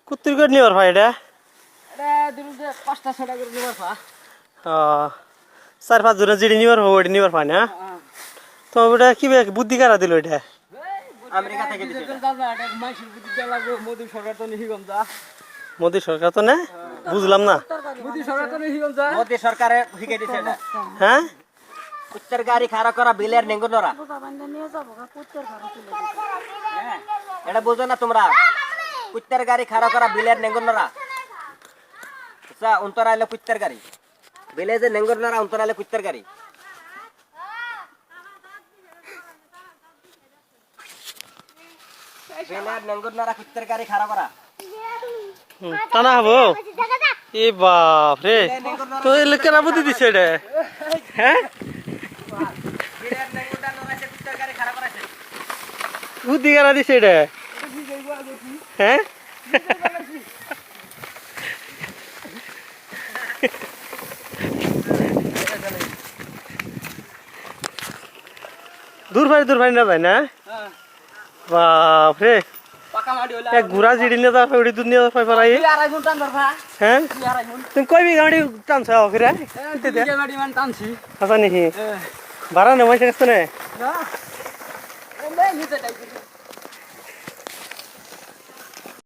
কুত্তির করে নিবার ভাই এটা পাঁচটা ছটা করে নিবার পা 4-5 জনের জিডি নিবার হবে ওইটা নিবার পায় না তো ওটা কি বুদ্ধি কারা দিল এটা আমেরিকা থেকে দিছে মোদী সরকার তো নিহি গঞ্জা মোদী সরকার তো না বুঝলাম না মোদী সরকার তো নিহি গঞ্জা মোদী সরকারে শিখাই দিছে এটা হ্যাঁ কুত্তের গাড়ি খাড়া করা বিলের নেঙ্গনরা এটা বুঝো না তোমরা কুত্তের গাড়ি খাড়া করা বিলের নেঙ্গনরা আচ্ছা অন্তরা এলো কুত্তের গাড়ি বিলে যে নেঙ্গনরা অন্তরা এলো কুত্তের গাড়ি বিলের নেঙ্গনরা কুত্তের গাড়ি খাড়া করা টানা হবো এ বাপ রে তো এলাকার বুদ্ধি দিছে এটা হ্যাঁ বিলের নেঙ্গনরা নরাইছে কুত্তের গাড়ি খাড়া করাছে বুদ্ধি কারা দিছে এটা হ্যাঁ দূর ভাই না যায় না বাপ রে এক ঘোড়া জিডি নিয়ে যাওয়া ওটি দুধ নিয়ে যাওয়া পাই হ্যাঁ তুমি কই বিঘা মাটি টানছ ফিরে আচ্ছা নাকি ভাড়া নেই পয়সা কাছে